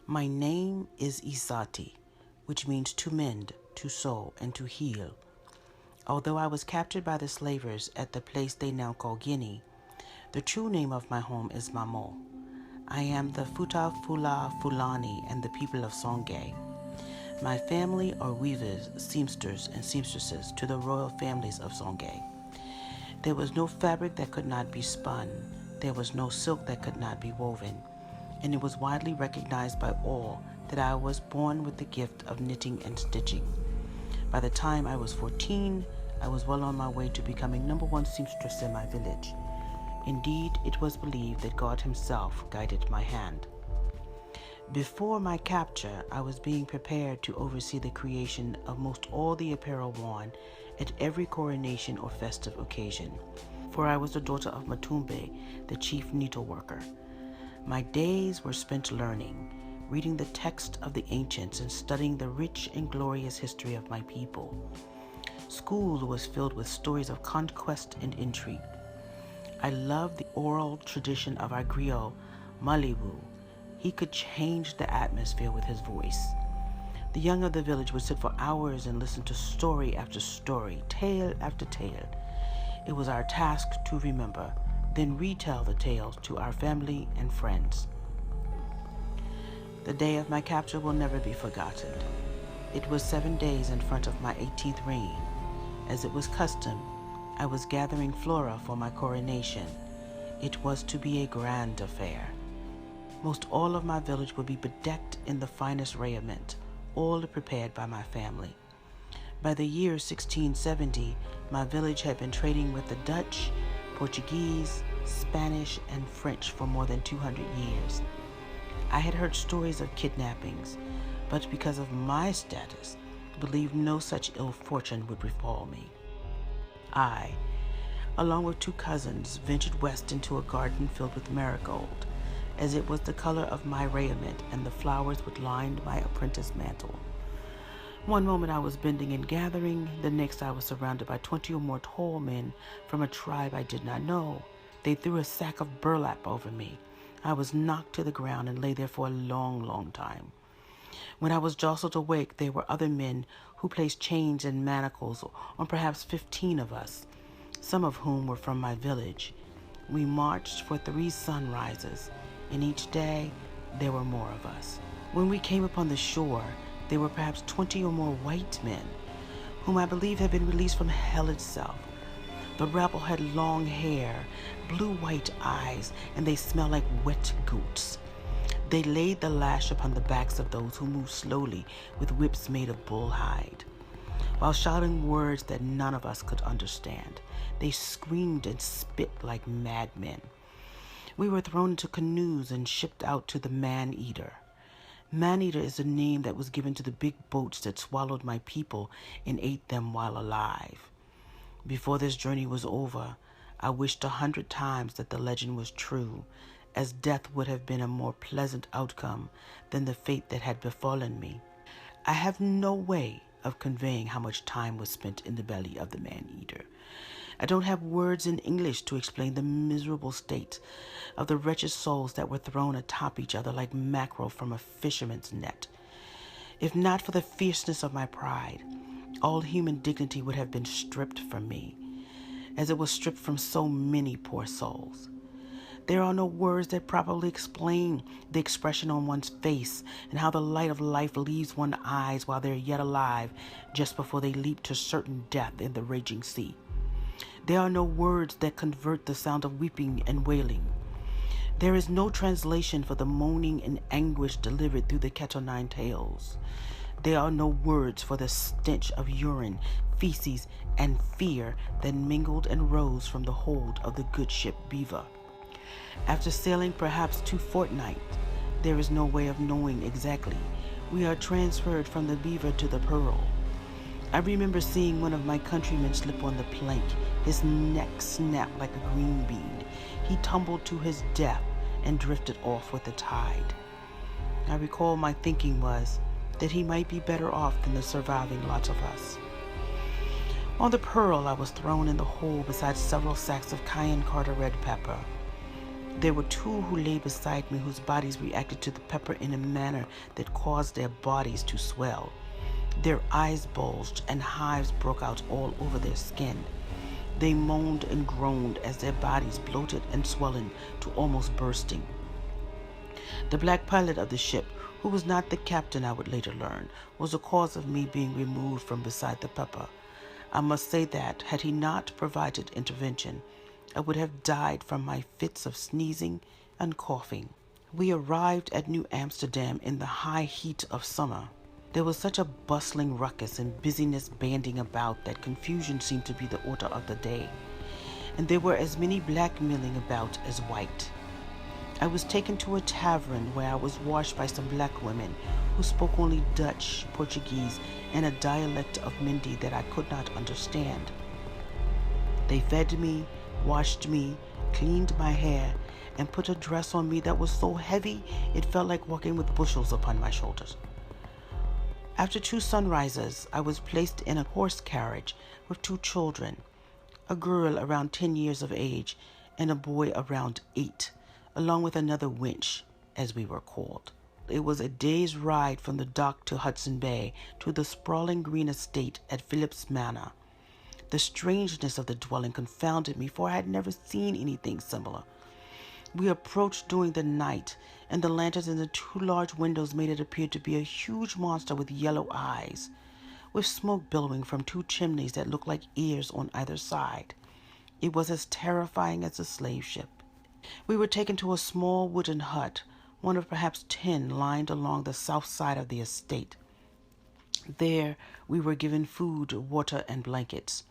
My name is Isati, which means to mend, to sew, and to heal. Although I was captured by the slavers at the place they now call Guinea, the true name of my home is Mamo. I am the Futa Fula Fulani and the people of Songhai. My family are weavers, seamsters, and seamstresses to the royal families of Songhai. There was no fabric that could not be spun. There was no silk that could not be woven. And it was widely recognized by all that I was born with the gift of knitting and stitching. By the time I was 14, I was well on my way to becoming number one seamstress in my village. Indeed, it was believed that God himself guided my hand. Before my capture, I was being prepared to oversee the creation of most all the apparel worn at every coronation or festive occasion, for I was the daughter of Matumbe, the chief needleworker. My days were spent learning, reading the text of the ancients and studying the rich and glorious history of my people. School was filled with stories of conquest and intrigue. I loved the oral tradition of our griot, Malibu. He could change the atmosphere with his voice. The young of the village would sit for hours and listen to story after story, tale after tale. It was our task to remember, then retell the tales to our family and friends. The day of my capture will never be forgotten. It was 7 days in front of my 18th reign. As it was custom, I was gathering flora for my coronation. It was to be a grand affair. Most all of my village would be bedecked in the finest raiment, all prepared by my family. By the year 1670, my village had been trading with the Dutch, Portuguese, Spanish, and French for more than 200 years. I had heard stories of kidnappings, but because of my status, believed no such ill fortune would befall me. I, along with 2 cousins, ventured west into a garden filled with marigold, as it was the color of my raiment and the flowers which lined my apprentice mantle. One moment I was bending and gathering, the next I was surrounded by 20 or more tall men from a tribe I did not know. They threw a sack of burlap over me. I was knocked to the ground and lay there for a long, long time. When I was jostled awake, there were other men who placed chains and manacles on perhaps 15 of us, some of whom were from my village. We marched for 3 sunrises, and each day there were more of us. When we came upon the shore, there were perhaps 20 or more white men, whom I believe had been released from hell itself. The rabble had long hair, blue-white eyes, and they smelled like wet goats. They laid the lash upon the backs of those who moved slowly with whips made of bull hide. While shouting words that none of us could understand, they screamed and spit like madmen. We were thrown into canoes and shipped out to the Man-Eater. Man-Eater is the name that was given to the big boats that swallowed my people and ate them while alive. Before this journey was over, I wished 100 times that the legend was true, as death would have been a more pleasant outcome than the fate that had befallen me. I have no way of conveying how much time was spent in the belly of the Man-Eater. I don't have words in English to explain the miserable state of the wretched souls that were thrown atop each other like mackerel from a fisherman's net. If not for the fierceness of my pride, all human dignity would have been stripped from me, as it was stripped from so many poor souls. There are no words that properly explain the expression on one's face and how the light of life leaves one's eyes while they're yet alive, just before they leap to certain death in the raging sea. There are no words that convert the sound of weeping and wailing. There is no translation for the moaning and anguish delivered through the cat-o'-nine tails. There are no words for the stench of urine, feces, and fear that mingled and rose from the hold of the good ship Beaver. After sailing perhaps 2 fortnights, there is no way of knowing exactly. We are transferred from the Beaver to the Pearl. I remember seeing one of my countrymen slip on the plank. His neck snapped like a green bean. He tumbled to his death and drifted off with the tide. I recall my thinking was that he might be better off than the surviving lot of us. On the Pearl, I was thrown in the hole beside several sacks of cayenne carter red pepper. There were two who lay beside me whose bodies reacted to the pepper in a manner that caused their bodies to swell. Their eyes bulged and hives broke out all over their skin. They moaned and groaned as their bodies bloated and swollen to almost bursting. The black pilot of the ship, who was not the captain I would later learn, was the cause of me being removed from beside the pepper. I must say that, had he not provided intervention, I would have died from my fits of sneezing and coughing. We arrived at New Amsterdam in the high heat of summer. There was such a bustling ruckus and busyness banding about that confusion seemed to be the order of the day, and there were as many black milling about as white. I was taken to a tavern where I was washed by some black women who spoke only Dutch, Portuguese, and a dialect of Mindi that I could not understand. They fed me, washed me, cleaned my hair, and put a dress on me that was so heavy it felt like walking with bushels upon my shoulders. After 2 sunrises, I was placed in a horse carriage with 2 children, a girl around 10 years of age and a boy around 8, along with another wench, as we were called. It was a day's ride from the dock to Hudson Bay to the sprawling green estate at Phillips Manor. The strangeness of the dwelling confounded me, for I had never seen anything similar. We approached during the night, and the lanterns in the 2 large windows made it appear to be a huge monster with yellow eyes, with smoke billowing from 2 chimneys that looked like ears on either side. It was as terrifying as a slave ship. We were taken to a small wooden hut, one of perhaps 10 lined along the south side of the estate. There we were given food, water, and blankets.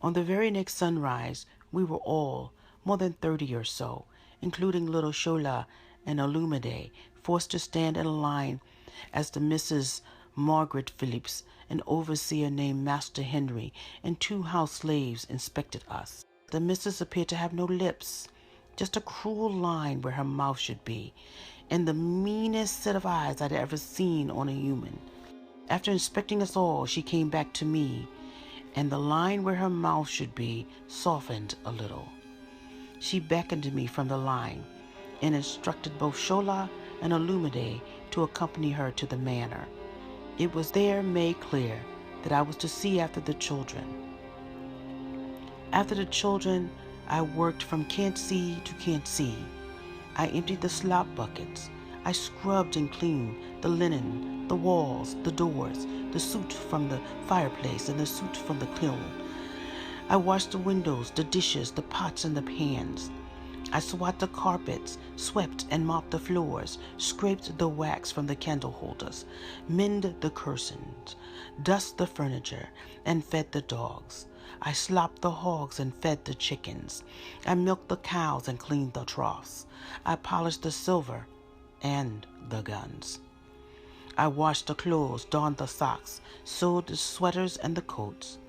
On the very next sunrise, we were all, more than 30 or so, including little Shola and Olumide, forced to stand in a line as the Mrs. Margaret Phillips, an overseer named Master Henry, and 2 house slaves inspected us. The missus appeared to have no lips, just a cruel line where her mouth should be, and the meanest set of eyes I'd ever seen on a human. After inspecting us all, she came back to me, and the line where her mouth should be softened a little. She beckoned me from the line and instructed both Shola and Olumide to accompany her to the manor. It was there made clear that I was to see after the children. After the children, I worked from can't see to can't see. I emptied the slop buckets. I scrubbed and cleaned the linen, the walls, the doors, the soot from the fireplace and the soot from the kiln. I washed the windows, the dishes, the pots, and the pans. I swat the carpets, swept and mopped the floors, scraped the wax from the candle holders, mended the curtains, dusted the furniture, and fed the dogs. I slopped the hogs and fed the chickens. I milked the cows and cleaned the troughs. I polished the silver and the guns. I washed the clothes, darned the socks, sewed the sweaters and the coats.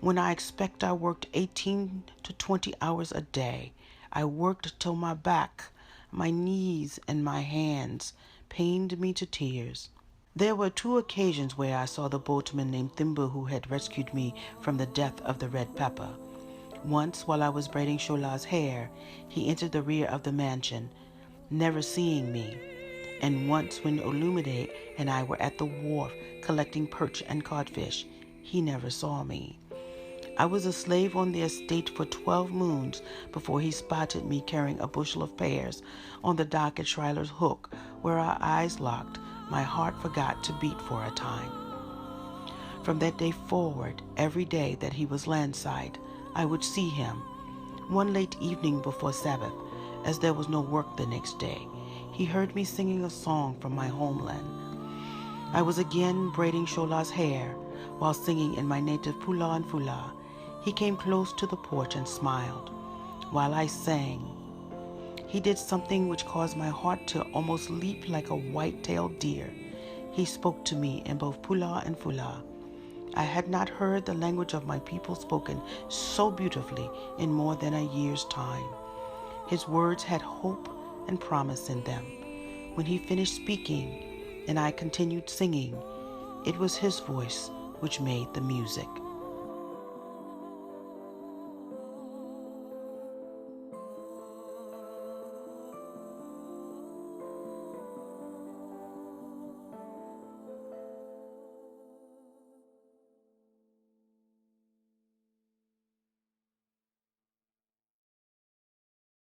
When I expect I worked 18 to 20 hours a day, I worked till my back, my knees, and my hands pained me to tears. There were 2 occasions where I saw the boatman named Thimble who had rescued me from the death of the red pepper. Once, while I was braiding Shola's hair, he entered the rear of the mansion, never seeing me. And once, when Olumide and I were at the wharf collecting perch and codfish, he never saw me. I was a slave on the estate for 12 moons before he spotted me carrying a bushel of pears on the dock at Schuyler's Hook, where our eyes locked. My heart forgot to beat for a time. From that day forward, every day that he was landside, I would see him. One late evening before Sabbath, as there was no work the next day, he heard me singing a song from my homeland. I was again braiding Shola's hair while singing in my native Pula and Fula. He came close to the porch and smiled while I sang. He did something which caused my heart to almost leap like a white-tailed deer. He spoke to me in both Pula and Fula. I had not heard the language of my people spoken so beautifully in more than a year's time. His words had hope and promise in them. When he finished speaking and I continued singing, it was his voice which made the music.